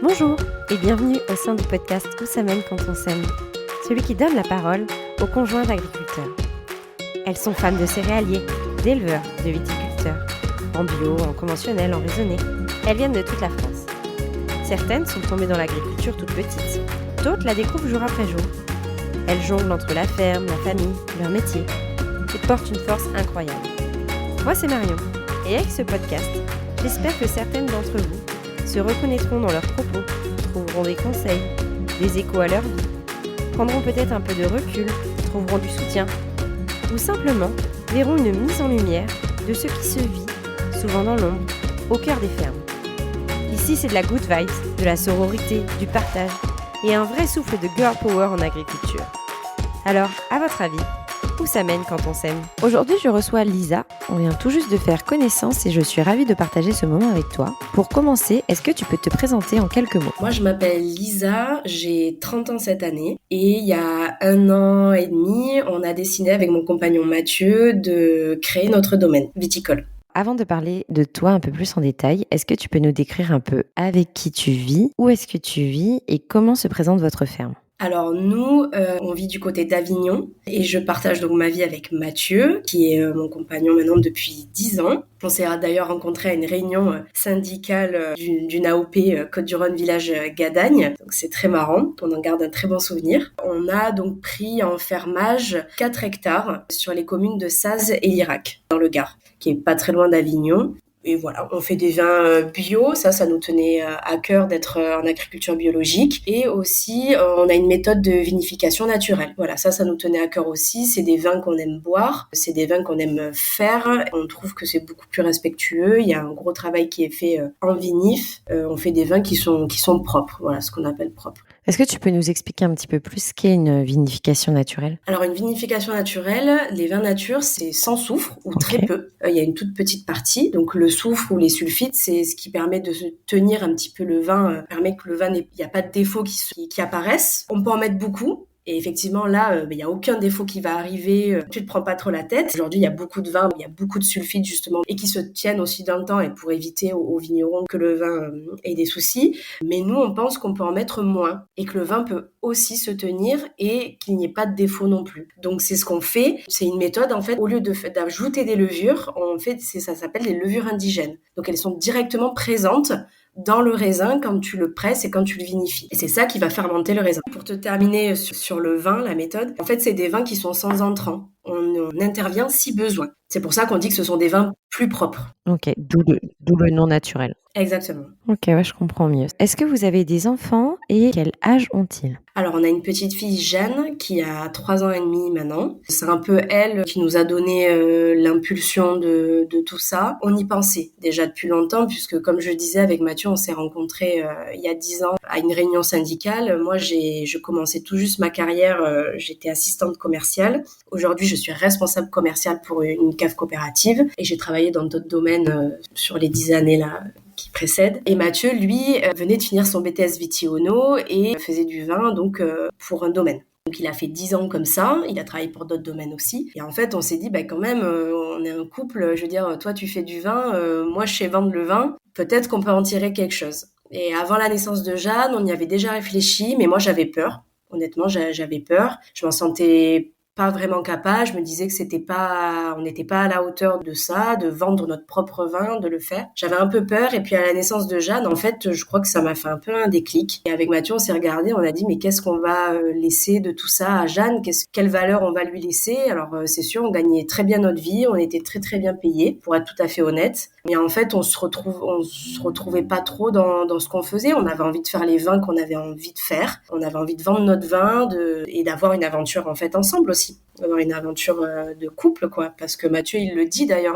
Bonjour et bienvenue au sein du podcast Où ça mène quand on s'aime, celui qui donne la parole aux conjoints d'agriculteurs. Elles sont femmes de céréaliers, d'éleveurs, de viticulteurs, en bio, en conventionnel, en raisonné. Elles viennent de toute la France. Certaines sont tombées dans l'agriculture toutes petites, d'autres la découvrent jour après jour. Elles jonglent entre la ferme, la famille, leur métier et portent une force incroyable. Moi c'est Marion et avec ce podcast, j'espère que certaines d'entre vous se reconnaîtront dans leurs propos, trouveront des conseils, des échos à leur vie, prendront peut-être un peu de recul, trouveront du soutien, ou simplement verront une mise en lumière de ce qui se vit, souvent dans l'ombre, au cœur des fermes. Ici, c'est de la good vibes, de la sororité, du partage, et un vrai souffle de girl power en agriculture. Alors, à votre avis, où ça mène quand on s'aime ? Aujourd'hui, je reçois Lisa. On vient tout juste de faire connaissance et je suis ravie de partager ce moment avec toi. Pour commencer, est-ce que tu peux te présenter en quelques mots ? Moi, je m'appelle Lisa, j'ai 30 ans cette année et il y a 1 an et demi, on a décidé avec mon compagnon Mathieu de créer notre domaine viticole. Avant de parler de toi un peu plus en détail, est-ce que tu peux nous décrire un peu avec qui tu vis, où est-ce que tu vis et comment se présente votre ferme ? Alors nous, on vit du côté d'Avignon et je partage donc ma vie avec Mathieu, qui est mon compagnon maintenant depuis 10 ans. On s'est d'ailleurs rencontrés à une réunion syndicale d'une AOP Côte-du-Rhône Village Gadagne. Donc c'est très marrant, on en garde un très bon souvenir. On a donc pris en fermage 4 hectares sur les communes de Saz et Lirac, dans le Gard, qui est pas très loin d'Avignon. Et voilà, on fait des vins bio, ça nous tenait à cœur d'être en agriculture biologique. Et aussi, on a une méthode de vinification naturelle. Voilà, ça nous tenait à cœur aussi. C'est des vins qu'on aime boire, c'est des vins qu'on aime faire. On trouve que c'est beaucoup plus respectueux. Il y a un gros travail qui est fait en vinif. On fait des vins qui sont propres, voilà, ce qu'on appelle propre. Est-ce que tu peux nous expliquer un petit peu plus ce qu'est une vinification naturelle ? Alors une vinification naturelle, les vins nature, c'est sans soufre ou très peu. Il y a une toute petite partie, donc le soufre ou les sulfites, c'est ce qui permet de tenir un petit peu le vin, permet que le vin, il n'y a pas de défauts qui apparaissent. On peut en mettre beaucoup. Et effectivement, là, il n'y a aucun défaut qui va arriver. Tu ne te prends pas trop la tête. Aujourd'hui, il y a beaucoup de vins, il y a beaucoup de sulfites, justement, et qui se tiennent aussi dans le temps et pour éviter aux vignerons que le vin ait des soucis. Mais nous, on pense qu'on peut en mettre moins et que le vin peut aussi se tenir et qu'il n'y ait pas de défaut non plus. Donc, c'est ce qu'on fait. C'est une méthode, en fait, au lieu d'ajouter des levures, ça s'appelle les levures indigènes. Donc, elles sont directement présentes dans le raisin quand tu le presses et quand tu le vinifies. Et c'est ça qui va fermenter le raisin. Pour te terminer sur le vin, la méthode, en fait, c'est des vins qui sont sans entrants. On intervient si besoin. C'est pour ça qu'on dit que ce sont des vins plus propres. Ok, d'où le nom naturel. Exactement. Ok, ouais, je comprends mieux. Est-ce que vous avez des enfants et quel âge ont-ils ? Alors, on a une petite fille, Jeanne, qui a 3 ans et demi maintenant. C'est un peu elle qui nous a donné l'impulsion de tout ça. On y pensait déjà depuis longtemps, puisque comme je disais avec Mathieu, on s'est rencontrés il y a 10 ans à une réunion syndicale. Moi, je commençais tout juste ma carrière, j'étais assistante commerciale. Aujourd'hui, je suis responsable commerciale pour une cave coopérative et j'ai travaillé dans d'autres domaines sur les 10 années là qui précède. Et Mathieu, lui, venait de finir son BTS Viti-Ono et faisait du vin donc pour un domaine. Donc il a fait 10 ans comme ça, il a travaillé pour d'autres domaines aussi. Et en fait, on s'est dit, quand même, on est un couple, je veux dire, toi tu fais du vin, moi je sais vendre le vin, peut-être qu'on peut en tirer quelque chose. Et avant la naissance de Jeanne, on y avait déjà réfléchi, mais moi j'avais peur. Honnêtement, j'avais peur. Je m'en sentais pas vraiment capable, je me disais que on n'était pas à la hauteur de ça, de vendre notre propre vin, de le faire. J'avais un peu peur et puis à la naissance de Jeanne, en fait, je crois que ça m'a fait un peu un déclic. Et avec Mathieu, on s'est regardé, on a dit mais qu'est-ce qu'on va laisser de tout ça à Jeanne ? Quelle valeur on va lui laisser ? Alors c'est sûr, on gagnait très bien notre vie, on était très très bien payés, pour être tout à fait honnête. Mais en fait, on se retrouvait pas trop dans ce qu'on faisait. On avait envie de faire les vins qu'on avait envie de faire. On avait envie de vendre notre vin et d'avoir une aventure en fait ensemble aussi. D'avoir une aventure de couple, quoi. Parce que Mathieu, il le dit d'ailleurs,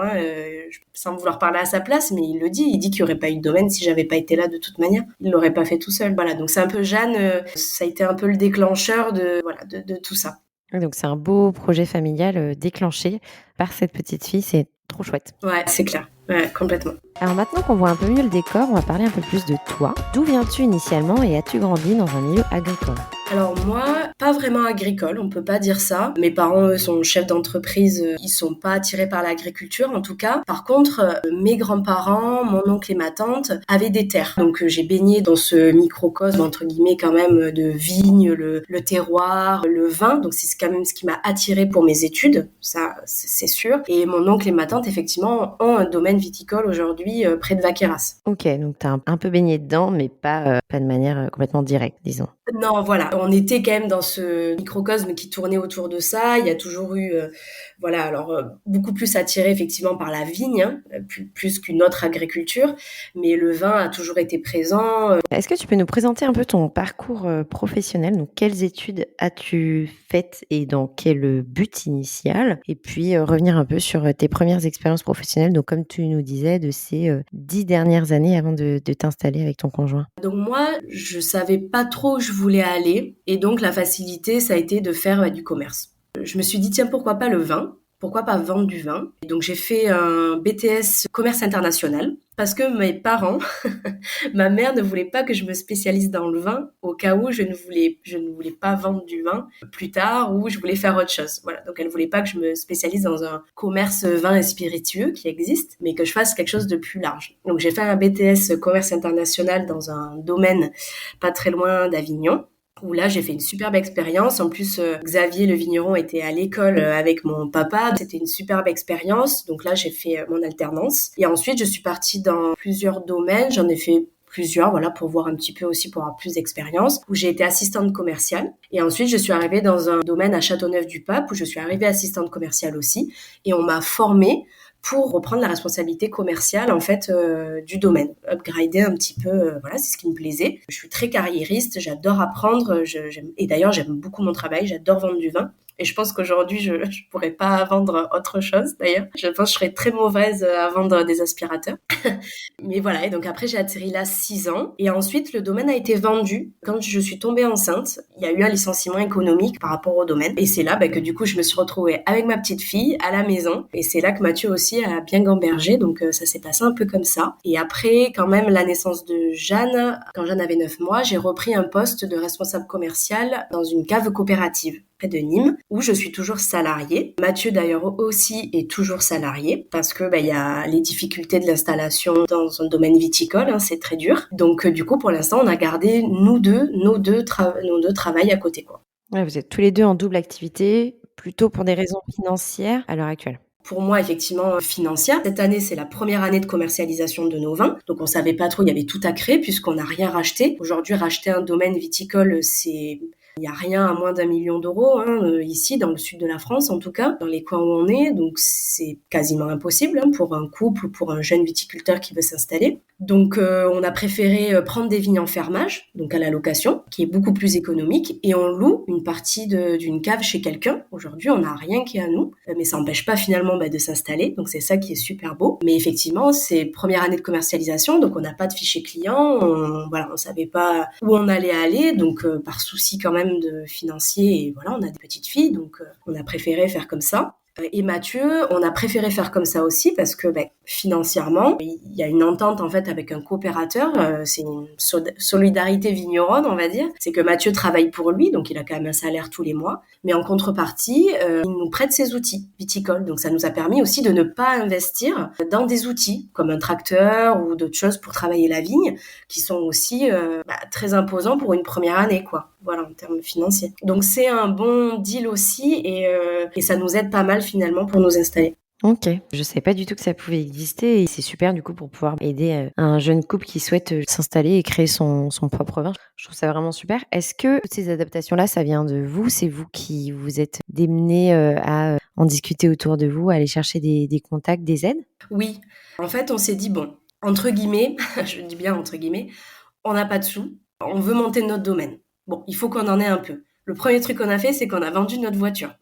sans vouloir parler à sa place, mais il le dit. Il dit qu'il n'y aurait pas eu de domaine si j'avais pas été là de toute manière. Il l'aurait pas fait tout seul. Voilà. Donc c'est un peu Jeanne, ça a été un peu le déclencheur de tout ça. Donc c'est un beau projet familial déclenché par cette petite fille, c'est trop chouette. Ouais, c'est clair. Ouais, complètement. Alors maintenant qu'on voit un peu mieux le décor, on va parler un peu plus de toi. D'où viens-tu initialement et as-tu grandi dans un milieu agricole ? Alors Moi, pas vraiment agricole, on peut pas dire ça. Mes parents, eux, sont chefs d'entreprise, ils sont pas attirés par l'agriculture en tout cas. Par contre, mes grands-parents, mon oncle et ma tante avaient des terres. Donc j'ai baigné dans ce microcosme entre guillemets quand même de vignes, le terroir, le vin. Donc c'est quand même ce qui m'a attiré pour mes études, ça c'est sûr. Et mon oncle et ma tante effectivement ont un domaine viticole aujourd'hui près de Vaqueras. Ok, donc tu as un peu baigné dedans, mais pas de manière complètement directe, disons. Non, voilà, on était quand même dans ce microcosme qui tournait autour de ça. Il y a toujours eu, voilà, alors beaucoup plus attiré effectivement par la vigne, hein, plus qu'une autre agriculture, mais le vin a toujours été présent. Est-ce que tu peux nous présenter un peu ton parcours professionnel? Donc, quelles études as-tu faites et dans quel but initial? Et puis, revenir un peu sur tes premières expériences professionnelles, donc comme tu nous disais, de ces 10 dernières années avant de t'installer avec ton conjoint. Donc moi, je savais pas trop où je voulais aller, et donc la facilité, ça a été de faire du commerce. Je me suis dit, tiens, pourquoi pas le vin? Pourquoi pas vendre du vin? Et donc j'ai fait un BTS commerce international parce que mes parents, ma mère ne voulait pas que je me spécialise dans le vin au cas où je ne voulais pas vendre du vin plus tard ou je voulais faire autre chose. Voilà. Donc elle voulait pas que je me spécialise dans un commerce vin et spiritueux qui existe, mais que je fasse quelque chose de plus large. Donc j'ai fait un BTS commerce international dans un domaine pas très loin d'Avignon, où là j'ai fait une superbe expérience. En plus, Xavier le vigneron était à l'école avec mon papa. C'était une superbe expérience. Donc là j'ai fait mon alternance. Et ensuite je suis partie dans plusieurs domaines. J'en ai fait plusieurs, voilà, pour voir un petit peu aussi, pour avoir plus d'expérience, où j'ai été assistante commerciale. Et ensuite, je suis arrivée dans un domaine à Châteauneuf-du-Pape, où je suis arrivée assistante commerciale aussi. Et on m'a formée pour reprendre la responsabilité commerciale en fait du domaine, upgrader un petit peu, voilà, c'est ce qui me plaisait. Je suis très carriériste, j'adore apprendre, et d'ailleurs j'aime beaucoup mon travail, j'adore vendre du vin. Et je pense qu'aujourd'hui, je pourrais pas vendre autre chose, d'ailleurs. Je pense que je serais très mauvaise à vendre des aspirateurs. Mais voilà, et donc après, j'ai atterri là 6 ans. Et ensuite, le domaine a été vendu. Quand je suis tombée enceinte, il y a eu un licenciement économique par rapport au domaine. Et c'est là que du coup, je me suis retrouvée avec ma petite fille à la maison. Et c'est là que Mathieu aussi a bien gambergé. Donc ça s'est passé un peu comme ça. Et après, quand même, la naissance de Jeanne, quand Jeanne avait 9 mois, j'ai repris un poste de responsable commercial dans une cave coopérative près de Nîmes, où je suis toujours salariée. Mathieu, d'ailleurs, aussi est toujours salarié, parce que il y a les difficultés de l'installation dans un domaine viticole, hein, c'est très dur. Donc, du coup, pour l'instant, on a gardé nos deux travails à côté, quoi. Ouais, vous êtes tous les deux en double activité, plutôt pour des raisons financières à l'heure actuelle. Pour moi, effectivement, financière. Cette année, c'est la première année de commercialisation de nos vins. Donc, on savait pas trop, il y avait tout à créer puisqu'on n'a rien racheté. Aujourd'hui, racheter un domaine viticole, il n'y a rien à moins d'1 million d'euros, hein, ici, dans le sud de la France, en tout cas, dans les coins où on est. Donc, c'est quasiment impossible, hein, pour un couple ou pour un jeune viticulteur qui veut s'installer. Donc, on a préféré prendre des vignes en fermage, donc à la location, qui est beaucoup plus économique, et on loue une partie d'une cave chez quelqu'un. Aujourd'hui, on n'a rien qui est à nous, mais ça n'empêche pas finalement de s'installer, donc c'est ça qui est super beau. Mais effectivement, c'est première année de commercialisation, donc on n'a pas de fichier client, on savait pas où on allait aller, donc par souci quand même de financier, et voilà, on a des petites filles, donc on a préféré faire comme ça. Et Mathieu, on a préféré faire comme ça aussi parce que financièrement, il y a une entente en fait avec un coopérateur, c'est une solidarité vigneronne, on va dire. C'est que Mathieu travaille pour lui, donc il a quand même un salaire tous les mois, mais en contrepartie, il nous prête ses outils viticoles. Donc ça nous a permis aussi de ne pas investir dans des outils comme un tracteur ou d'autres choses pour travailler la vigne, qui sont aussi très imposants pour une première année, quoi. Voilà, en termes financiers. Donc c'est un bon deal aussi, et ça nous aide pas mal finalement pour nous installer. Ok, je savais pas du tout que ça pouvait exister et c'est super du coup pour pouvoir aider un jeune couple qui souhaite s'installer et créer son propre vin. Je trouve ça vraiment super. Est-ce que toutes ces adaptations-là, ça vient de vous? C'est vous qui vous êtes démenés à en discuter autour de vous, à aller chercher des contacts, des aides? Oui, en fait on s'est dit, bon, entre guillemets, je dis bien entre guillemets, on n'a pas de sous, on veut monter notre domaine. Bon, il faut qu'on en ait un peu. Le premier truc qu'on a fait, c'est qu'on a vendu notre voiture.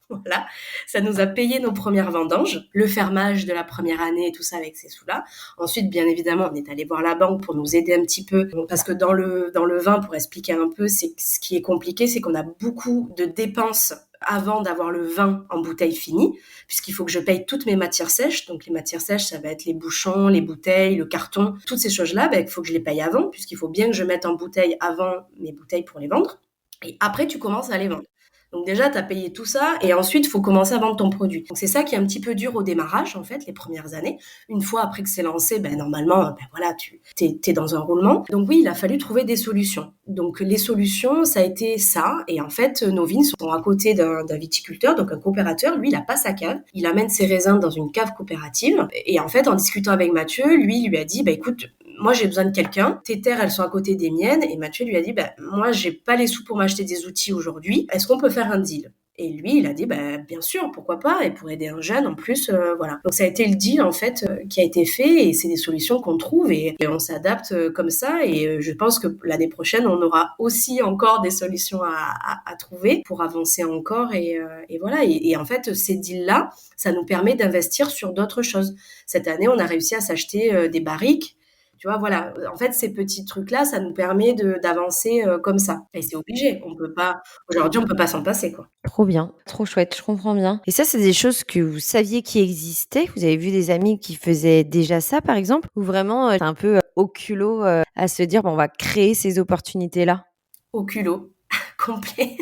Voilà, ça nous a payé nos premières vendanges, le fermage de la première année et tout ça avec ces sous-là. Ensuite, bien évidemment, on est allé voir la banque pour nous aider un petit peu, parce que dans le vin, pour expliquer un peu, c'est ce qui est compliqué, c'est qu'on a beaucoup de dépenses avant d'avoir le vin en bouteille finie, puisqu'il faut que je paye toutes mes matières sèches. Donc les matières sèches, ça va être les bouchons, les bouteilles, le carton, toutes ces choses-là, il faut que je les paye avant, puisqu'il faut bien que je mette en bouteille avant mes bouteilles pour les vendre. Et après, tu commences à les vendre. Donc déjà, tu as payé tout ça et ensuite, il faut commencer à vendre ton produit. Donc c'est ça qui est un petit peu dur au démarrage, en fait, les premières années. Une fois après que c'est lancé, normalement, voilà, tu es dans un roulement. Donc oui, il a fallu trouver des solutions. Donc les solutions, ça a été ça. Et en fait, nos vignes sont à côté d'un viticulteur, donc un coopérateur. Lui, il a pas sa cave. Il amène ses raisins dans une cave coopérative. Et en fait, en discutant avec Mathieu, lui, il lui a dit, écoute, moi j'ai besoin de quelqu'un, tes terres elles sont à côté des miennes, et Mathieu lui a dit moi j'ai pas les sous pour m'acheter des outils aujourd'hui, est-ce qu'on peut faire un deal? Et lui, il a dit, bien sûr, pourquoi pas, et pour aider un jeune en plus, voilà. Donc ça a été le deal en fait qui a été fait, et c'est des solutions qu'on trouve, et on s'adapte comme ça, et je pense que l'année prochaine, on aura aussi encore des solutions à trouver pour avancer encore, et voilà. Et en fait, ces deals-là, ça nous permet d'investir sur d'autres choses. Cette année, on a réussi à s'acheter des barriques. Tu vois, voilà. En fait, ces petits trucs-là, ça nous permet d'avancer comme ça. Et c'est obligé. On peut pas, aujourd'hui, on peut pas s'en passer, quoi. Trop bien, trop chouette, je comprends bien. Et ça, c'est des choses que vous saviez qui existaient? Vous avez vu des amis qui faisaient déjà ça, par exemple? Ou vraiment, c'est un peu, au culot, à se dire: «Bon, on va créer ces opportunités-là»? Au culot, complet.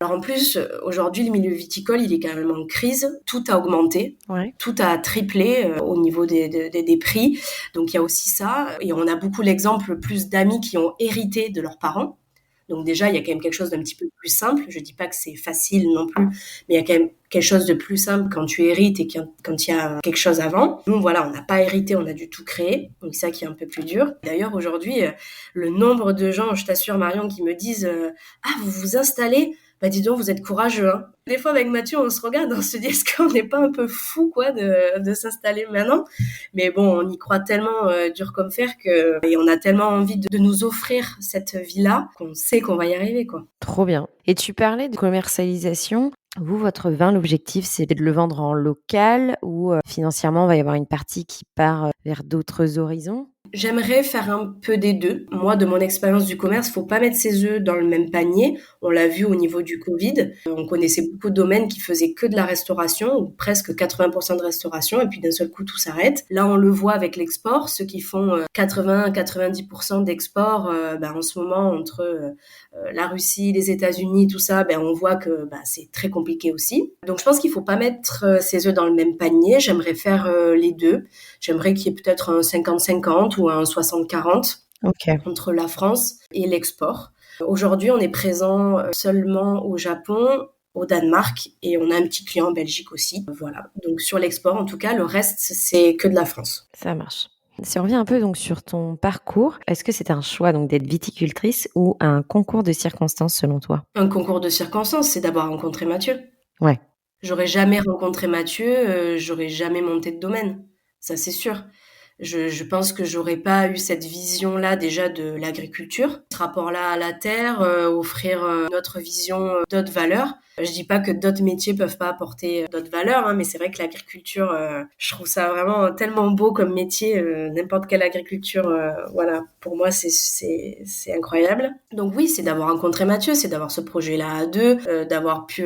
Alors en plus, aujourd'hui, le milieu viticole, il est quand même en crise. Tout a augmenté. Ouais. Tout a triplé au niveau des prix. Donc il y a aussi ça. Et on a beaucoup l'exemple plus d'amis qui ont hérité de leurs parents. Donc déjà, il y a quand même quelque chose d'un petit peu plus simple. Je dis pas que c'est facile non plus, mais il y a quand même quelque chose de plus simple quand tu hérites et quand il y a quelque chose avant. Nous, voilà, on n'a pas hérité, on a dû tout créer. Donc c'est ça qui est un peu plus dur. D'ailleurs, aujourd'hui, le nombre de gens, je t'assure Marion, qui me disent ah, vous vous installez? Dis donc, vous êtes courageux, hein. Des fois, avec Mathieu, on se regarde, on se dit, est-ce qu'on n'est pas un peu fou, quoi, de s'installer maintenant? Mais bon, on y croit tellement dur comme fer et on a tellement envie de nous offrir cette vie-là qu'on sait qu'on va y arriver, quoi. Trop bien. Et tu parlais de commercialisation. Vous, votre vin, l'objectif, c'est de le vendre en local ou, financièrement, il va y avoir une partie qui part, vers d'autres horizons? J'aimerais faire un peu des deux. Moi, de mon expérience du commerce, faut pas mettre ses œufs dans le même panier. On l'a vu au niveau du Covid. On connaissait beaucoup de domaines qui faisaient que de la restauration, ou presque 80% de restauration, et puis d'un seul coup, tout s'arrête. Là, on le voit avec l'export. Ceux qui font 80-90% d'export, en ce moment, entre la Russie, les États-Unis, tout ça, on voit que c'est très compliqué aussi. Donc, je pense qu'il faut pas mettre ses œufs dans le même panier. J'aimerais faire les deux. J'aimerais qu'il y ait peut-être un 50-50 ou un 60-40 OK. entre la France et l'export. Aujourd'hui, on est présent seulement au Japon, au Danemark, et on a un petit client en Belgique aussi. Voilà. Donc sur l'export, en tout cas, le reste, c'est que de la France. Ça marche. Si on revient un peu donc sur ton parcours, est-ce que c'était un choix donc d'être viticultrice ou un concours de circonstances selon toi? Un concours de circonstances, c'est d'avoir rencontré Mathieu. Ouais. J'aurais jamais rencontré Mathieu, j'aurais jamais monté de domaine. Ça, c'est sûr. Je pense que j'aurais pas eu cette vision-là déjà de l'agriculture, ce rapport-là à la terre, offrir notre vision d'autres valeurs. Je dis pas que d'autres métiers peuvent pas apporter d'autres valeurs, hein, mais c'est vrai que l'agriculture, je trouve ça vraiment tellement beau comme métier. N'importe quelle agriculture, voilà, pour moi c'est incroyable. Donc oui, c'est d'avoir rencontré Mathieu, c'est d'avoir ce projet-là à deux, d'avoir pu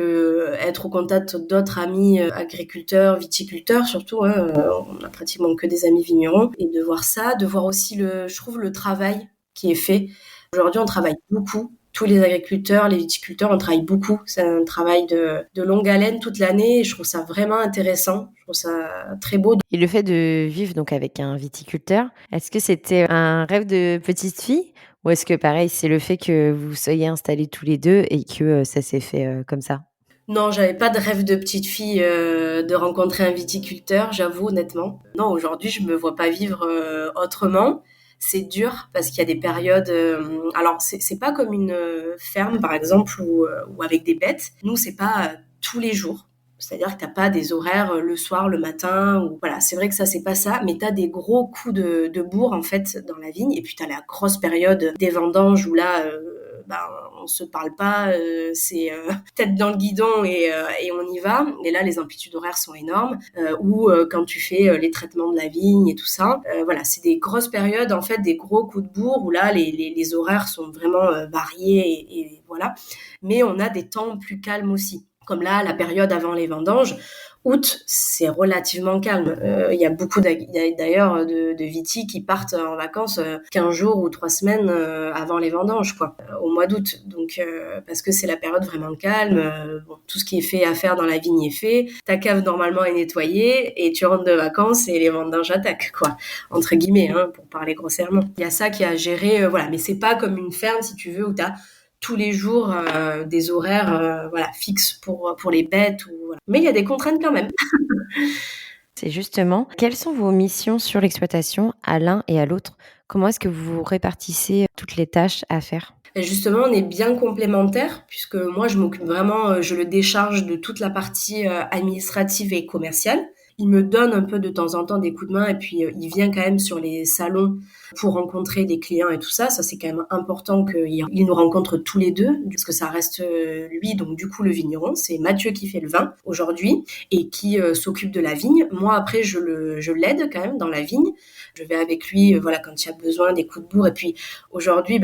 être au contact d'autres amis agriculteurs, viticulteurs surtout. Hein, on a pratiquement que des amis vignerons, et de voir ça, de voir aussi je trouve le travail qui est fait. Aujourd'hui, on travaille beaucoup. Tous les agriculteurs, les viticulteurs, on travaille beaucoup. C'est un travail de longue haleine toute l'année, et je trouve ça vraiment intéressant. Je trouve ça très beau. Et le fait de vivre donc avec un viticulteur, est-ce que c'était un rêve de petite fille? Ou est-ce que pareil, c'est le fait que vous soyez installés tous les 2 et que, ça s'est fait, comme ça? Non, j'avais pas de rêve de petite fille de rencontrer un viticulteur, j'avoue honnêtement. Non, aujourd'hui, je me vois pas vivre autrement. C'est dur parce qu'il y a des périodes. Alors, c'est pas comme une ferme, par exemple, ou avec des bêtes. Nous, c'est pas tous les jours. C'est-à-dire que t'as pas des horaires le soir, le matin. Ou voilà, c'est vrai que ça, c'est pas ça. Mais t'as des gros coups de bourre en fait dans la vigne. Et puis t'as la grosse période des vendanges où là, on se parle pas. C'est tête dans le guidon et on y va. Et là, les amplitudes horaires sont énormes. Ou quand tu fais les traitements de la vigne et tout ça, voilà, c'est des grosses périodes en fait, des gros coups de bourre où là, les horaires sont vraiment variés et voilà. Mais on a des temps plus calmes aussi. Comme là, la période avant les vendanges, août, c'est relativement calme. Il y a beaucoup d'ailleurs de vitis qui partent en vacances 15 jours ou 3 semaines avant les vendanges, quoi, au mois d'août. Donc, parce que c'est la période vraiment calme. Bon, tout ce qui est fait à faire dans la vigne est fait. Ta cave, normalement, est nettoyée et tu rentres de vacances et les vendanges attaquent, quoi. Entre guillemets, hein, pour parler grossièrement. Il y a ça qui a géré, voilà. Mais c'est pas comme une ferme, si tu veux, où t'as tous les jours des horaires voilà, fixes pour les bêtes. Voilà. Mais il y a des contraintes quand même. C'est justement, quelles sont vos missions sur l'exploitation à l'un et à l'autre? Comment est-ce que vous répartissez toutes les tâches à faire? Et justement, on est bien complémentaires puisque moi, je m'occupe vraiment, je le décharge de toute la partie administrative et commerciale. Il me donne un peu de temps en temps des coups de main et puis il vient quand même sur les salons pour rencontrer des clients et tout ça. Ça, c'est quand même important qu'il nous rencontre tous les deux parce que ça reste lui, donc du coup, le vigneron. C'est Mathieu qui fait le vin aujourd'hui et qui s'occupe de la vigne. Moi, après, je l'aide quand même dans la vigne. Je vais avec lui, voilà, quand il y a besoin, des coups de bourre. Et puis aujourd'hui,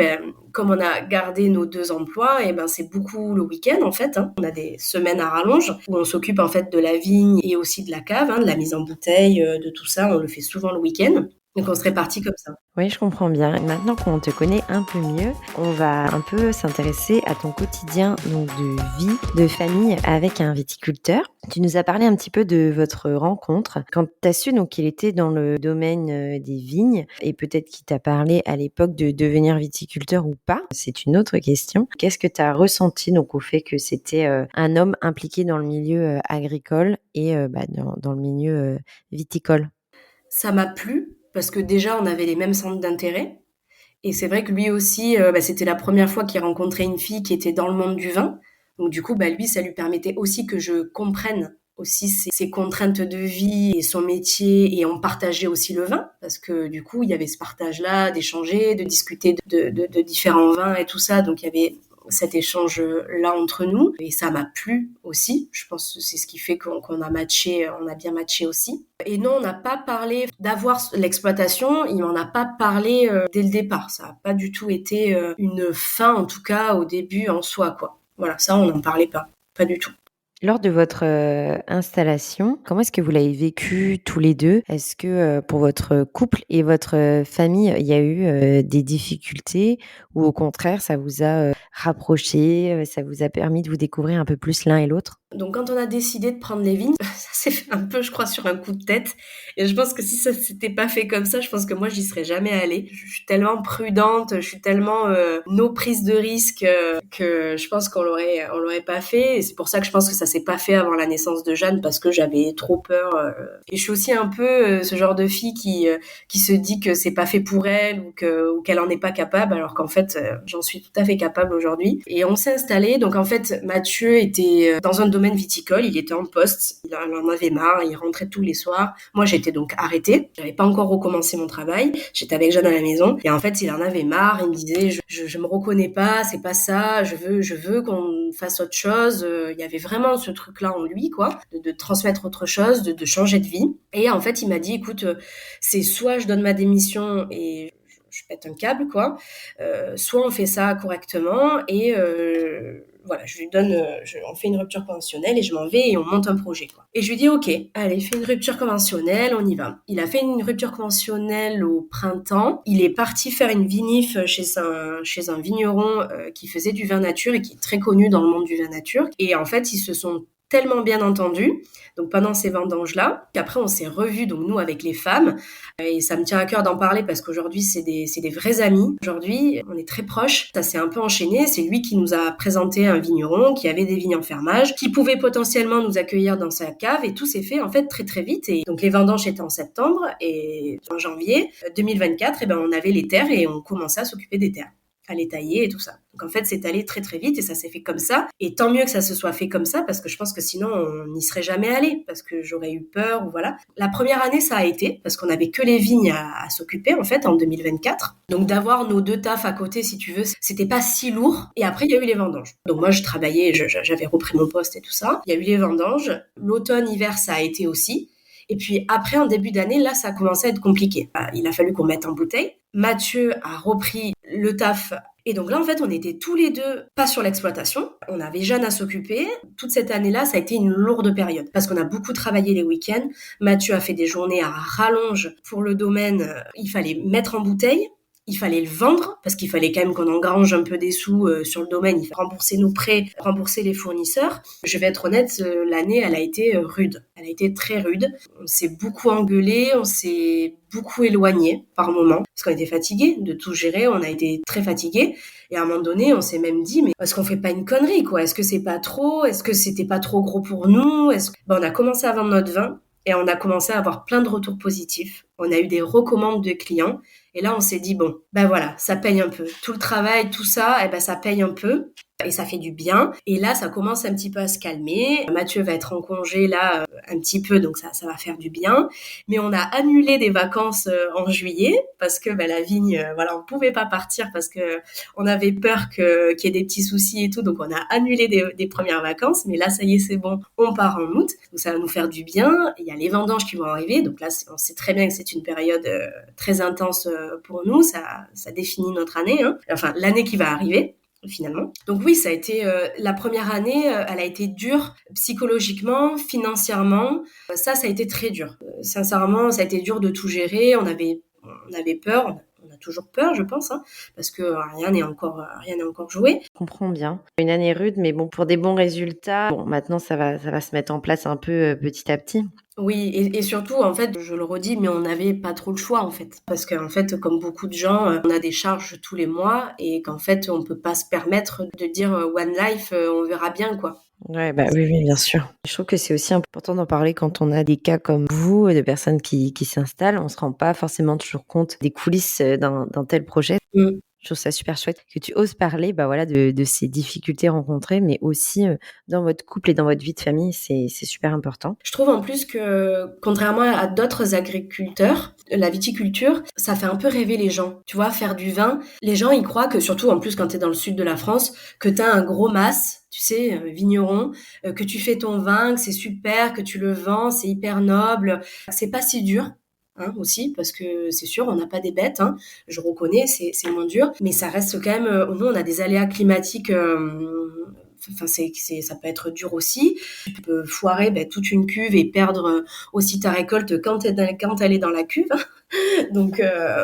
comme on a gardé nos 2 emplois, et c'est beaucoup le week-end en fait. Hein. On a des semaines à rallonge où on s'occupe en fait de la vigne et aussi de la cave, hein, de la mise en bouteille, de tout ça. On le fait souvent le week-end. Donc on se répartit comme ça. Oui, je comprends bien. Maintenant qu'on te connaît un peu mieux, on va un peu s'intéresser à ton quotidien donc de vie, de famille avec un viticulteur. Tu nous as parlé un petit peu de votre rencontre. Quand tu as su donc qu'il était dans le domaine des vignes et peut-être qu'il t'a parlé à l'époque de devenir viticulteur ou pas, c'est une autre question. Qu'est-ce que tu as ressenti donc au fait que c'était un homme impliqué dans le milieu agricole et dans le milieu viticole? Ça m'a plu parce que déjà, on avait les mêmes centres d'intérêt. Et c'est vrai que lui aussi, c'était la première fois qu'il rencontrait une fille qui était dans le monde du vin. Donc du coup, lui, ça lui permettait aussi que je comprenne aussi ses contraintes de vie et son métier, et on partageait aussi le vin parce que du coup, il y avait ce partage-là, d'échanger, de discuter de différents vins et tout ça. Donc il y avait cet échange-là entre nous et ça m'a plu aussi. Je pense que c'est ce qui fait qu'on a matché, on a bien matché aussi. Et non, on n'a pas parlé d'avoir l'exploitation, il m'en a pas parlé dès le départ. Ça n'a pas du tout été une fin, en tout cas au début en soi, quoi. Voilà, ça on n'en parlait pas du tout. Lors de votre installation, comment est-ce que vous l'avez vécu tous les deux? Est-ce que pour votre couple et votre famille, il y a eu des difficultés ou au contraire, ça vous a rapprochés, ça vous a permis de vous découvrir un peu plus l'un et l'autre? Donc quand on a décidé de prendre les vignes, ça s'est fait un peu, je crois, sur un coup de tête. Et je pense que si ça s'était pas fait comme ça, je pense que moi, j'y serais jamais allée. Je suis tellement prudente, je suis tellement no prise de risque que je pense on l'aurait pas fait. Et c'est pour ça que je pense que ça s'est pas fait avant la naissance de Jeanne parce que j'avais trop peur. Et je suis aussi un peu ce genre de fille qui se dit que c'est pas fait pour elle ou qu'elle en est pas capable, alors qu'en fait, j'en suis tout à fait capable aujourd'hui. Et on s'est installé. Donc en fait, Mathieu était dans un domaine viticole, il était en poste, il en avait marre, il rentrait tous les soirs. Moi, j'étais donc arrêtée, j'avais pas encore recommencé mon travail, j'étais avec Jeanne à la maison, et en fait, il en avait marre, il me disait, je me reconnais pas, c'est pas ça, je veux qu'on fasse autre chose. Il y avait vraiment ce truc-là en lui, quoi, de transmettre autre chose, de changer de vie. Et en fait, il m'a dit, écoute, c'est soit je donne ma démission et je pète un câble, quoi, soit on fait ça correctement et voilà, je lui donne, on fait une rupture conventionnelle et je m'en vais et on monte un projet, quoi. Et je lui dis, ok, allez, fais une rupture conventionnelle, on y va. Il a fait une rupture conventionnelle au printemps. Il est parti faire une vinif chez un vigneron qui faisait du vin nature et qui est très connu dans le monde du vin nature. Et en fait, ils se sont tellement bien entendus, donc pendant ces vendanges-là, qu'après on s'est revus, donc nous avec les femmes, et ça me tient à cœur d'en parler parce qu'aujourd'hui c'est des vrais amis. Aujourd'hui, on est très proches. Ça s'est un peu enchaîné. C'est lui qui nous a présenté un vigneron qui avait des vignes en fermage, qui pouvait potentiellement nous accueillir dans sa cave, et tout s'est fait en fait très très vite. Et donc les vendanges étaient en septembre et en janvier 2024, on avait les terres et on commençait à s'occuper des terres, à les tailler et tout ça. Donc en fait, c'est allé très très vite et ça s'est fait comme ça. Et tant mieux que ça se soit fait comme ça parce que je pense que sinon, on n'y serait jamais allé parce que j'aurais eu peur ou voilà. La première année, ça a été parce qu'on avait que les vignes à s'occuper en fait en 2024. Donc d'avoir nos 2 tafs à côté, si tu veux, c'était pas si lourd. Et après, il y a eu les vendanges. Donc moi, je travaillais, j'avais repris mon poste et tout ça. Il y a eu les vendanges. L'automne, hiver, ça a été aussi. Et puis après, en début d'année, là, ça a commencé à être compliqué. Il a fallu qu'on mette en bouteille. Mathieu a repris le taf. Et donc là, en fait, on était tous les deux pas sur l'exploitation. On avait Jeanne à s'occuper. Toute cette année-là, ça a été une lourde période parce qu'on a beaucoup travaillé les week-ends. Mathieu a fait des journées à rallonge pour le domaine. Il fallait mettre en bouteille. Il fallait le vendre parce qu'il fallait quand même qu'on engrange un peu des sous sur le domaine. Il fallait rembourser nos prêts, rembourser les fournisseurs. Je vais être honnête, l'année, elle a été rude. Elle a été très rude. On s'est beaucoup engueulé, on s'est beaucoup éloigné par moments parce qu'on était fatigués de tout gérer. On a été très fatigués. Et à un moment donné, on s'est même dit, mais est-ce qu'on fait pas une connerie, quoi? Est-ce que c'est pas trop? Est-ce que c'était pas trop gros pour nous? On a commencé à vendre notre vin. Et on a commencé à avoir plein de retours positifs. On a eu des recommandes de clients. Et là, on s'est dit, bon, ben voilà, ça paye un peu. Tout le travail, tout ça, eh ben, ça paye un peu. Et ça fait du bien. Et là, ça commence un petit peu à se calmer. Mathieu va être en congé là un petit peu, donc ça va faire du bien. Mais on a annulé des vacances en juillet parce que la vigne, voilà, on pouvait pas partir parce que on avait peur qu'il y ait des petits soucis et tout. Donc on a annulé des premières vacances. Mais là, ça y est, c'est bon, on part en août. Donc ça va nous faire du bien. Il y a les vendanges qui vont arriver. Donc là, on sait très bien que c'est une période très intense pour nous. Ça définit notre année, hein. Enfin, l'année qui va arriver. Finalement. Donc oui, ça a été la première année, elle a été dure psychologiquement, financièrement. Ça a été très dur. Sincèrement, ça a été dur de tout gérer. On avait peur. On a toujours peur, je pense, hein, parce que rien n'est encore joué. Je comprends bien. Une année rude, mais bon, pour des bons résultats. Bon, maintenant, ça va se mettre en place un peu petit à petit. Oui, et surtout, en fait, je le redis, mais on n'avait pas trop le choix, en fait. Parce qu'en fait, comme beaucoup de gens, on a des charges tous les mois et qu'en fait, on peut pas se permettre de dire One Life, on verra bien, quoi. Ouais, oui, bien sûr. Je trouve que c'est aussi important d'en parler quand on a des cas comme vous, de personnes qui s'installent. On se rend pas forcément toujours compte des coulisses d'un tel projet. Mm. Je trouve ça super chouette que tu oses parler de ces difficultés rencontrées, mais aussi dans votre couple et dans votre vie de famille, c'est super important. Je trouve en plus que, contrairement à d'autres agriculteurs, la viticulture, ça fait un peu rêver les gens. Tu vois, faire du vin, les gens ils croient que, surtout en plus quand tu es dans le sud de la France, que tu as un gros mas, tu sais, vigneron, que tu fais ton vin, que c'est super, que tu le vends, c'est hyper noble. C'est pas si dur. Hein, aussi, parce que c'est sûr, on n'a pas des bêtes, hein, je reconnais, c'est moins dur, mais ça reste quand même, nous on a des aléas climatiques, enfin ça peut être dur aussi. Tu peux foirer toute une cuve et perdre aussi ta récolte quand elle est dans la cuve. Donc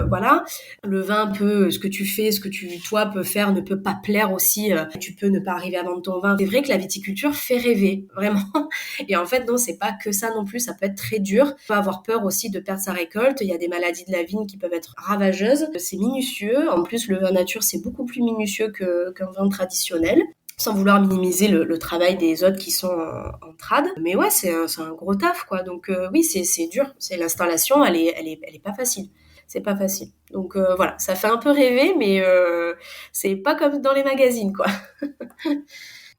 voilà, le vin peut, ce que tu fais, ce que toi peux faire ne peut pas plaire aussi. Tu peux ne pas arriver à vendre ton vin. C'est vrai que la viticulture fait rêver, vraiment. Et en fait non, c'est pas que ça non plus. Ça peut être très dur. On peut avoir peur aussi de perdre sa récolte. Il y a des maladies de la vigne qui peuvent être ravageuses. C'est minutieux. En plus, le vin nature c'est beaucoup plus minutieux qu'un vin traditionnel. Sans vouloir minimiser le travail des autres qui sont en trad. Mais ouais, c'est un gros taf, quoi. Donc oui, c'est dur. C'est l'installation, elle est pas facile. C'est pas facile. Donc voilà, ça fait un peu rêver, mais c'est pas comme dans les magazines, quoi.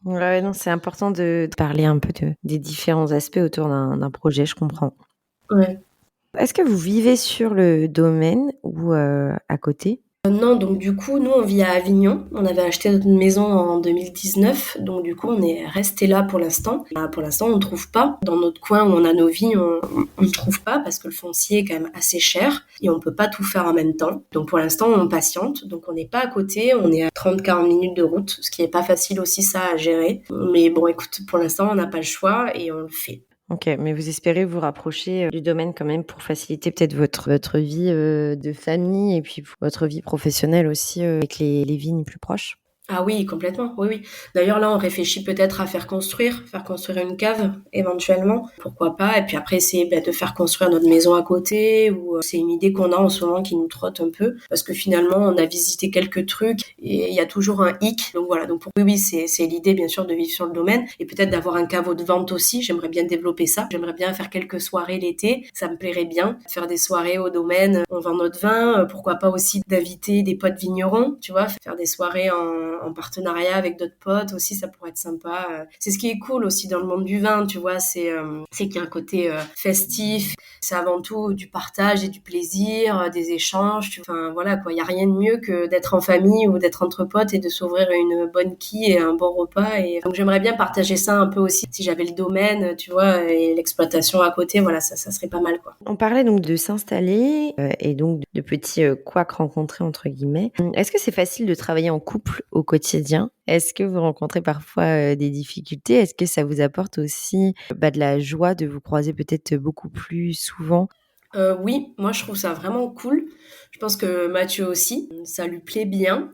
Ouais, non, c'est important de parler un peu des différents aspects autour d'un projet, je comprends. Ouais. Est-ce que vous vivez sur le domaine ou à côté ? Non, donc du coup, nous, on vit à Avignon. On avait acheté notre maison en 2019. Donc du coup, on est resté là pour l'instant. Pour l'instant, on ne trouve pas. Dans notre coin où on a nos vignes, on ne trouve pas parce que le foncier est quand même assez cher et on peut pas tout faire en même temps. Donc pour l'instant, on patiente. Donc on n'est pas à côté. On est à 30-40 minutes de route, ce qui est pas facile aussi ça à gérer. Mais bon, écoute, pour l'instant, on n'a pas le choix et on le fait. Ok, mais vous espérez vous rapprocher du domaine quand même pour faciliter peut-être votre vie de famille et puis votre vie professionnelle aussi avec les vignes plus proches. Ah oui, complètement, oui, oui. D'ailleurs, là, on réfléchit peut-être à faire construire une cave, éventuellement. Pourquoi pas? Et puis après, essayer de faire construire notre maison à côté. Ou c'est une idée qu'on a en ce moment qui nous trotte un peu. Parce que finalement, on a visité quelques trucs et il y a toujours un hic. Donc voilà, donc oui, c'est l'idée, bien sûr, de vivre sur le domaine. Et peut-être d'avoir un caveau de vente aussi. J'aimerais bien développer ça. J'aimerais bien faire quelques soirées l'été. Ça me plairait bien. Faire des soirées au domaine. On vend notre vin. Pourquoi pas aussi d'inviter des potes vignerons, tu vois. Faire des soirées en partenariat avec d'autres potes aussi, ça pourrait être sympa. C'est ce qui est cool aussi dans le monde du vin, tu vois, c'est qu'il y a un côté festif. C'est avant tout du partage et du plaisir, des échanges. Enfin voilà quoi, il y a rien de mieux que d'être en famille ou d'être entre potes et de s'ouvrir une bonne quille et un bon repas. Et donc j'aimerais bien partager ça un peu aussi. Si j'avais le domaine, tu vois, et l'exploitation à côté, voilà, ça serait pas mal quoi. On parlait donc de s'installer et donc de petits couacs rencontrés entre guillemets. Est-ce que c'est facile de travailler en couple au quotidien? Est-ce que vous rencontrez parfois des difficultés? Est-ce que ça vous apporte aussi de la joie de vous croiser peut-être beaucoup plus souvent? Oui, moi je trouve ça vraiment cool. Je pense que Mathieu aussi, ça lui plaît bien.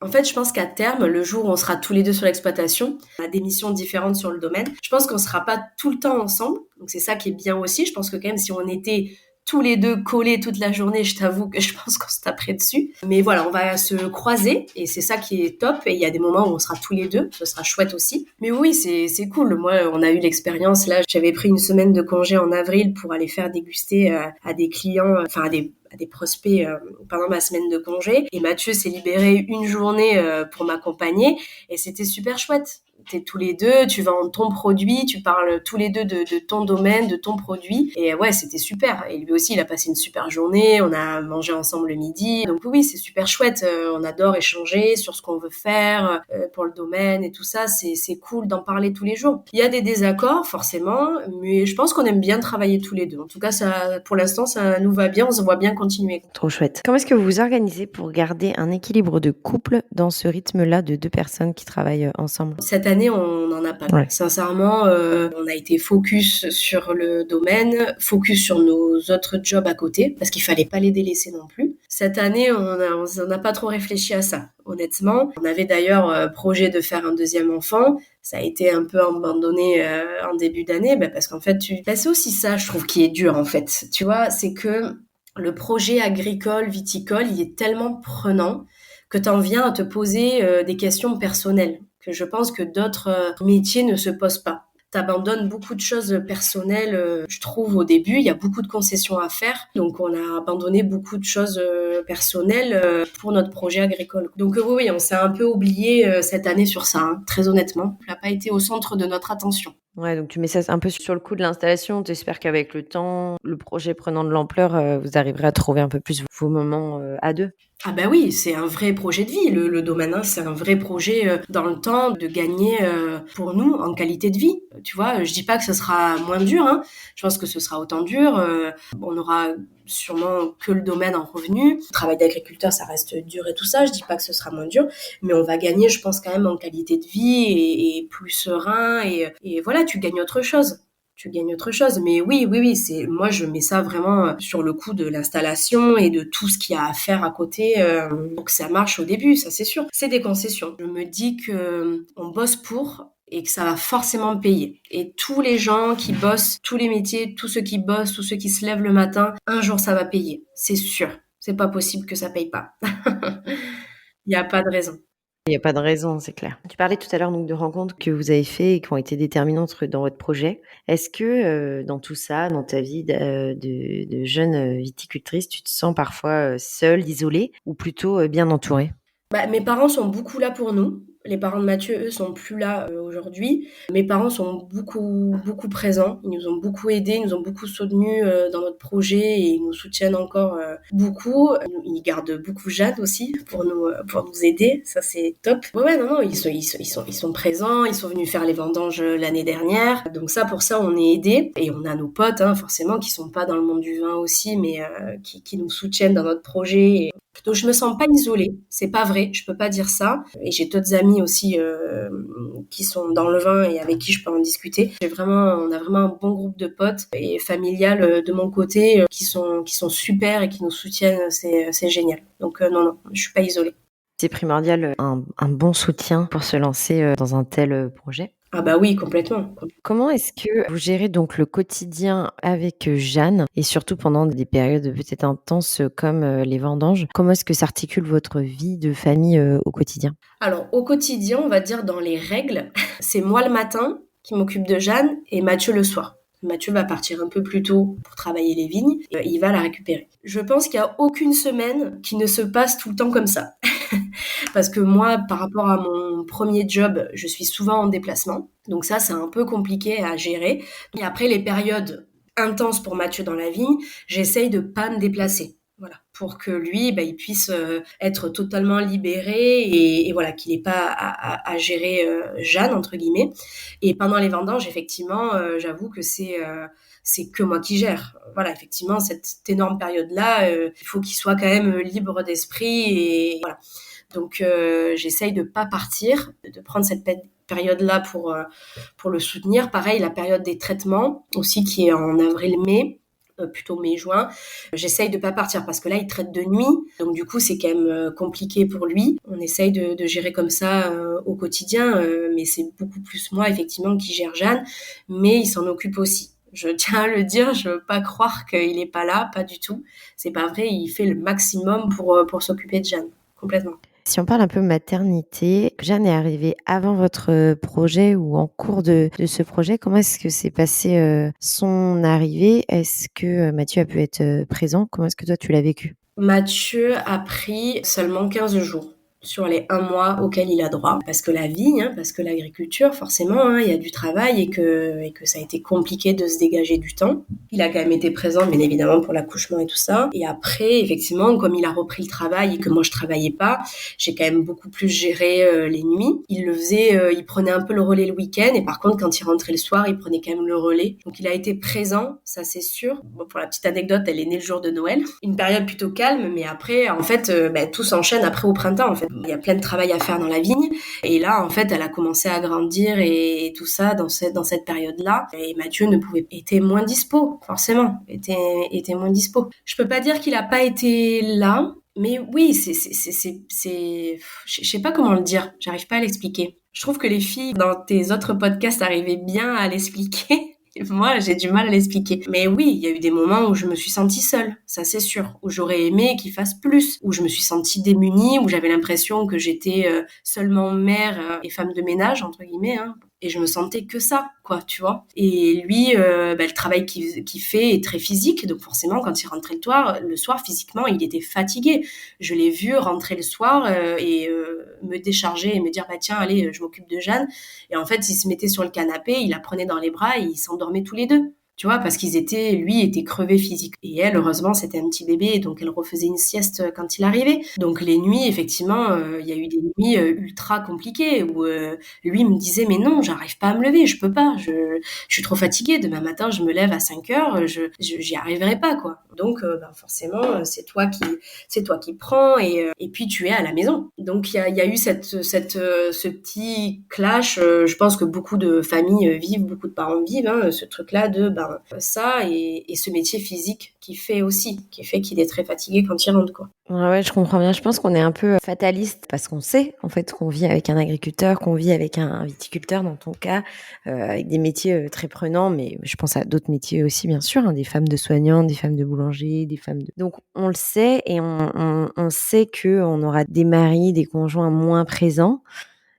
En fait, je pense qu'à terme, le jour où on sera tous les deux sur l'exploitation, on a des missions différentes sur le domaine, je pense qu'on sera pas tout le temps ensemble. Donc c'est ça qui est bien aussi. Je pense que quand même, si on était tous les deux collés toute la journée, je t'avoue que je pense qu'on se taperait dessus. Mais voilà, on va se croiser et c'est ça qui est top. Et il y a des moments où on sera tous les deux, ce sera chouette aussi. Mais oui, c'est cool. Moi, on a eu l'expérience là. J'avais pris une semaine de congé en avril pour aller faire déguster à des clients, enfin à des prospects pendant ma semaine de congé. Et Mathieu s'est libéré une journée pour m'accompagner et c'était super chouette. T'es tous les deux, tu vends ton produit, tu parles tous les deux de ton domaine, de ton produit. Et ouais, c'était super. Et lui aussi, il a passé une super journée. On a mangé ensemble le midi. Donc oui, c'est super chouette. On adore échanger sur ce qu'on veut faire pour le domaine et tout ça. C'est cool d'en parler tous les jours. Il y a des désaccords, forcément, mais je pense qu'on aime bien travailler tous les deux. En tout cas, ça, pour l'instant, ça nous va bien. On se voit bien continuer. Trop chouette. Comment est-ce que vous vous organisez pour garder un équilibre de couple dans ce rythme-là de deux personnes qui travaillent ensemble? Cette année, on n'en a pas. Ouais. Sincèrement, on a été focus sur le domaine, focus sur nos autres jobs à côté, parce qu'il fallait pas les délaisser non plus. Cette année, on n'a pas trop réfléchi à ça, honnêtement. On avait d'ailleurs projet de faire un deuxième enfant. Ça a été un peu abandonné en début d'année, parce qu'en fait, c'est aussi ça, je trouve, qui est dur, en fait. Tu vois, c'est que le projet agricole, viticole, il est tellement prenant que t'en viens à te poser des questions personnelles que je pense que d'autres métiers ne se posent pas. T'abandonnes beaucoup de choses personnelles, je trouve, au début. Il y a beaucoup de concessions à faire. Donc, on a abandonné beaucoup de choses personnelles pour notre projet agricole. Donc, oui, on s'est un peu oublié cette année sur ça, hein, très honnêtement. Ça n'a pas été au centre de notre attention. Ouais, donc tu mets ça un peu sur le coup de l'installation. Tu espères qu'avec le temps, le projet prenant de l'ampleur, vous arriverez à trouver un peu plus vos moments à deux. Ah ben oui, c'est un vrai projet de vie, le domaine, hein, c'est un vrai projet dans le temps de gagner pour nous en qualité de vie. Tu vois, je dis pas que ce sera moins dur, hein, je pense que ce sera autant dur. On aura sûrement que le domaine en revenu. Le travail d'agriculteur, ça reste dur et tout ça, je dis pas que ce sera moins dur, mais on va gagner, je pense, quand même en qualité de vie et plus serein et voilà, tu gagnes autre chose. Mais oui, moi, je mets ça vraiment sur le coup de l'installation et de tout ce qu'il y a à faire à côté pour que ça marche au début, ça c'est sûr. C'est des concessions. Je me dis que on bosse pour et que ça va forcément payer. Et tous les gens qui bossent, tous les métiers, tous ceux qui bossent, tous ceux qui se lèvent le matin, un jour ça va payer. C'est sûr. C'est pas possible que ça paye pas. Il n'y a pas de raison. Il n'y a pas de raison, c'est clair. Tu parlais tout à l'heure donc de rencontres que vous avez faites et qui ont été déterminantes dans votre projet. Est-ce que dans tout ça, dans ta vie de jeune viticultrice, tu te sens parfois seule, isolée ou plutôt bien entourée? Mes parents sont beaucoup là pour nous. Les parents de Mathieu, eux, sont plus là aujourd'hui. Mes parents sont beaucoup présents. Ils nous ont beaucoup aidés, ils nous ont beaucoup soutenus dans notre projet et ils nous soutiennent encore beaucoup. Ils gardent beaucoup Jeanne aussi pour nous aider. Ça, c'est top. Ouais, non, ils sont présents. Ils sont venus faire les vendanges l'année dernière. Donc ça, pour ça, on est aidés. Et on a nos potes, hein, forcément, qui sont pas dans le monde du vin aussi, mais qui nous soutiennent dans notre projet. Donc je me sens pas isolée, c'est pas vrai, je peux pas dire ça. Et j'ai d'autres amis aussi qui sont dans le vin et avec qui je peux en discuter. On a vraiment un bon groupe de potes et familial de mon côté qui sont super et qui nous soutiennent, c'est génial. Donc non, je suis pas isolée. C'est primordial un bon soutien pour se lancer dans un tel projet. Ah bah oui, complètement. Comment est-ce que vous gérez donc le quotidien avec Jeanne et surtout pendant des périodes peut-être intenses comme les vendanges? Comment est-ce que s'articule votre vie de famille au quotidien? Alors au quotidien, on va dire dans les règles, c'est moi le matin qui m'occupe de Jeanne et Mathieu le soir. Mathieu va partir un peu plus tôt pour travailler les vignes, il va la récupérer. Je pense qu'il n'y a aucune semaine qui ne se passe tout le temps comme ça. parce que moi, par rapport à mon premier job, je suis souvent en déplacement. Donc ça, c'est un peu compliqué à gérer. Et après, les périodes intenses pour Mathieu dans la vigne, j'essaye de pas me déplacer. Voilà, pour que lui, il puisse être totalement libéré et voilà, qu'il n'ait pas à gérer Jeanne, entre guillemets. Et pendant les vendanges, effectivement, j'avoue que c'est que moi qui gère. Voilà, effectivement, cette énorme période-là, il faut qu'il soit quand même libre d'esprit et voilà. Donc, j'essaye de pas partir, de prendre cette période-là pour le soutenir. Pareil, la période des traitements aussi qui est en avril-mai, plutôt mai-juin. J'essaye de pas partir parce que là, il traite de nuit. Donc, du coup, c'est quand même compliqué pour lui. On essaye de gérer comme ça au quotidien, mais c'est beaucoup plus moi, effectivement, qui gère Jeanne. Mais il s'en occupe aussi. Je tiens à le dire, je veux pas croire qu'il est pas là, pas du tout. C'est pas vrai, il fait le maximum pour s'occuper de Jeanne, complètement. Si on parle un peu maternité, Jeanne est arrivée avant votre projet ou en cours de ce projet. Comment est-ce que s'est passé son arrivée? Est-ce que Mathieu a pu être présent? Comment est-ce que toi, tu l'as vécu? Mathieu a pris seulement 15 jours sur les 1 mois auxquels il a droit. Parce que la vigne, parce que l'agriculture, forcément, il y a du travail et que ça a été compliqué de se dégager du temps. Il a quand même été présent, bien évidemment, pour l'accouchement et tout ça. Et après, effectivement, comme il a repris le travail et que moi, je travaillais pas, j'ai quand même beaucoup plus géré les nuits. Il le faisait, il prenait un peu le relais le week-end. Et par contre, quand il rentrait le soir, il prenait quand même le relais. Donc, il a été présent, ça c'est sûr. Bon, pour la petite anecdote, elle est née le jour de Noël. Une période plutôt calme, mais après, en fait, tout s'enchaîne après au printemps, en fait. Il y a plein de travail à faire dans la vigne. Et là, en fait, elle a commencé à grandir et tout ça dans cette période-là. Et Mathieu était moins dispo, forcément. Était moins dispo. Je peux pas dire qu'il a pas été là, mais oui, je sais pas comment le dire. J'arrive pas à l'expliquer. Je trouve que les filles dans tes autres podcasts arrivaient bien à l'expliquer. Moi, j'ai du mal à l'expliquer. Mais oui, il y a eu des moments où je me suis sentie seule, ça c'est sûr, où j'aurais aimé qu'il fasse plus, où je me suis sentie démunie, où j'avais l'impression que j'étais seulement mère et femme de ménage, entre guillemets, hein. Et je me sentais que ça, quoi, tu vois. Et lui, le travail qu'il fait est très physique, donc forcément, quand il rentrait le soir, physiquement, il était fatigué. Je l'ai vu rentrer le soir et me décharger et me dire, tiens, allez, je m'occupe de Jeanne. Et en fait, il se mettait sur le canapé, il la prenait dans les bras et ils s'endormaient tous les deux. Tu vois, parce lui était crevé physique. Et elle, heureusement, c'était un petit bébé, donc elle refaisait une sieste quand il arrivait. Donc les nuits, effectivement, il y a eu des nuits ultra compliquées où lui me disait, mais non, j'arrive pas à me lever, je peux pas, je suis trop fatiguée. Demain matin, je me lève à 5 heures, j'y arriverai pas, quoi. Donc, forcément, c'est toi qui prends et puis tu es à la maison. Donc il y a eu ce petit clash. Je pense que beaucoup de familles vivent, beaucoup de parents vivent, hein, ce truc-là de ça et ce métier physique qui fait qu'il est très fatigué quand il rentre, quoi. Ouais, je comprends bien. Je pense qu'on est un peu fataliste parce qu'on sait en fait qu'on vit avec un agriculteur, qu'on vit avec un viticulteur dans ton cas, avec des métiers très prenants, mais je pense à d'autres métiers aussi bien sûr, hein, des femmes de soignantes, des femmes de boulanger, des femmes de... Donc on le sait et on sait qu'on aura des maris, des conjoints moins présents.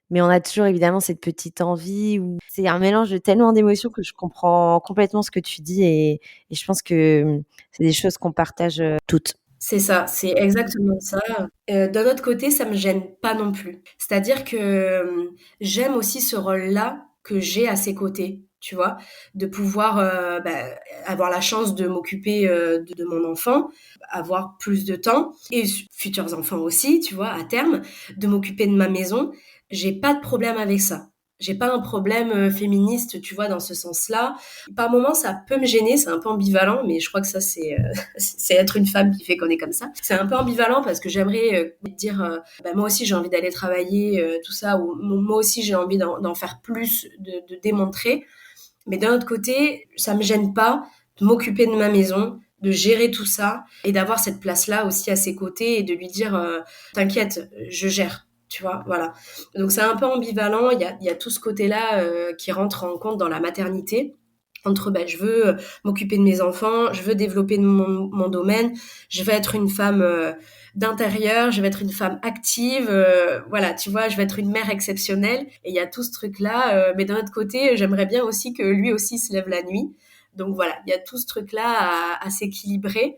Mais on a toujours évidemment cette petite envie où c'est un mélange de tellement d'émotions que je comprends complètement ce que tu dis et je pense que c'est des choses qu'on partage toutes. C'est ça, c'est exactement ça. D'un autre côté, ça me gêne pas non plus. C'est-à-dire que j'aime aussi ce rôle-là que j'ai à ses côtés, tu vois, de pouvoir avoir la chance de m'occuper de mon enfant, avoir plus de temps, et futurs enfants aussi, tu vois, à terme, de m'occuper de ma maison. J'ai pas de problème avec ça. J'ai pas un problème féministe, tu vois, dans ce sens-là. Par moments, ça peut me gêner, c'est un peu ambivalent, mais je crois que ça, c'est être une femme qui fait qu'on est comme ça. C'est un peu ambivalent parce que j'aimerais dire, moi aussi j'ai envie d'aller travailler, tout ça, ou moi aussi j'ai envie d'en faire plus, de démontrer. Mais d'un autre côté, ça me gêne pas de m'occuper de ma maison, de gérer tout ça et d'avoir cette place-là aussi à ses côtés et de lui dire, t'inquiète, je gère. Tu vois, voilà. Donc c'est un peu ambivalent. Il y a tout ce côté-là qui rentre en compte dans la maternité. Entre je veux m'occuper de mes enfants, je veux développer mon domaine, je veux être une femme d'intérieur, je veux être une femme active, voilà, tu vois, je veux être une mère exceptionnelle. Et il y a tout ce truc-là. Mais d'un autre côté, j'aimerais bien aussi que lui aussi se lève la nuit. Donc voilà, il y a tout ce truc-là à s'équilibrer.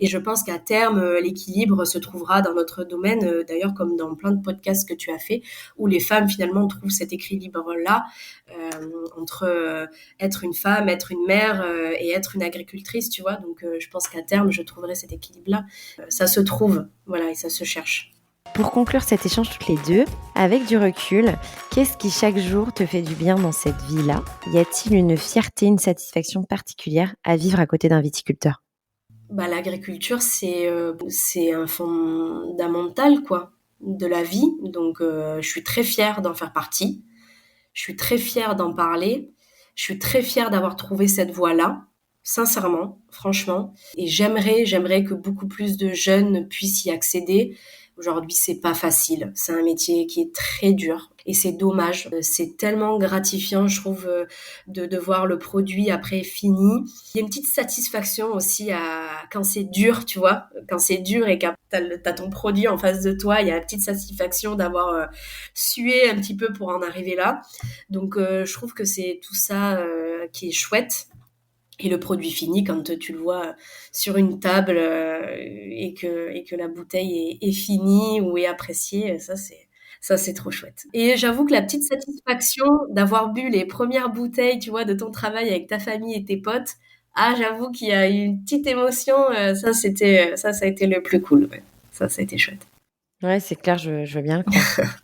Et je pense qu'à terme, l'équilibre se trouvera dans notre domaine, d'ailleurs comme dans plein de podcasts que tu as fait, où les femmes finalement trouvent cet équilibre-là entre être une femme, être une mère et être une agricultrice, tu vois. Donc je pense qu'à terme, je trouverai cet équilibre-là. Ça se trouve, voilà, et ça se cherche. Pour conclure cet échange toutes les deux, avec du recul, qu'est-ce qui chaque jour te fait du bien dans cette vie-là ? Y a-t-il une fierté, une satisfaction particulière à vivre à côté d'un viticulteur ? L'agriculture, c'est un fondamental, quoi, de la vie. Donc, je suis très fière d'en faire partie. Je suis très fière d'en parler. Je suis très fière d'avoir trouvé cette voie-là, sincèrement, franchement. Et j'aimerais que beaucoup plus de jeunes puissent y accéder. Aujourd'hui, c'est pas facile. C'est un métier qui est très dur et c'est dommage. C'est tellement gratifiant, je trouve, de voir le produit après fini. Il y a une petite satisfaction aussi quand c'est dur, tu vois. Quand c'est dur et que t'as ton produit en face de toi, il y a la petite satisfaction d'avoir sué un petit peu pour en arriver là. Donc, je trouve que c'est tout ça qui est chouette. Et le produit fini, quand tu le vois sur une table et que la bouteille est finie ou est appréciée, ça c'est trop chouette. Et j'avoue que la petite satisfaction d'avoir bu les premières bouteilles, tu vois, de ton travail avec ta famille et tes potes, j'avoue qu'il y a une petite émotion. Ça a été le plus cool. Ouais. Ça a été chouette. Ouais, c'est clair, je veux bien le croire.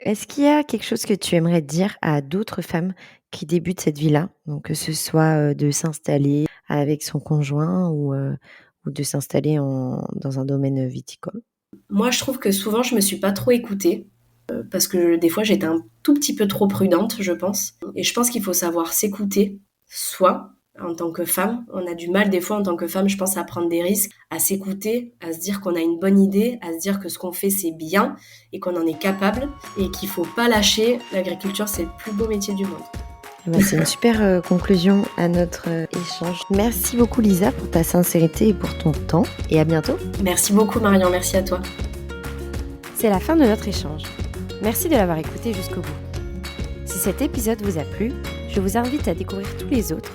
Est-ce qu'il y a quelque chose que tu aimerais dire à d'autres femmes qui débutent cette vie-là ? Donc, que ce soit de s'installer avec son conjoint ou de s'installer dans un domaine viticole. Moi, je trouve que souvent, je me suis pas trop écoutée parce que des fois, j'étais un tout petit peu trop prudente, je pense. Et je pense qu'il faut savoir s'écouter, soi, en tant que femme. On a du mal des fois en tant que femme, je pense, à prendre des risques, à s'écouter, à se dire qu'on a une bonne idée, à se dire que ce qu'on fait, c'est bien et qu'on en est capable et qu'il faut pas lâcher. L'agriculture, c'est le plus beau métier du monde. C'est une super conclusion à notre échange. Merci beaucoup Lisa pour ta sincérité et pour ton temps et à bientôt. Merci beaucoup Marion, merci à toi. C'est la fin de notre échange. Merci de l'avoir écouté jusqu'au bout. Si cet épisode vous a plu, je vous invite à découvrir tous les autres.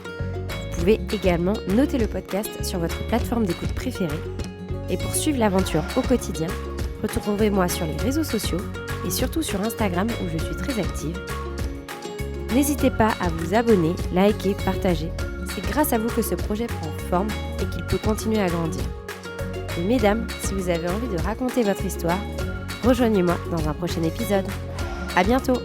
Vous pouvez également noter le podcast sur votre plateforme d'écoute préférée. Et pour suivre l'aventure au quotidien, retrouvez-moi sur les réseaux sociaux et surtout sur Instagram où je suis très active. N'hésitez pas à vous abonner, liker, partager. C'est grâce à vous que ce projet prend forme et qu'il peut continuer à grandir. Et mesdames, si vous avez envie de raconter votre histoire, rejoignez-moi dans un prochain épisode. À bientôt!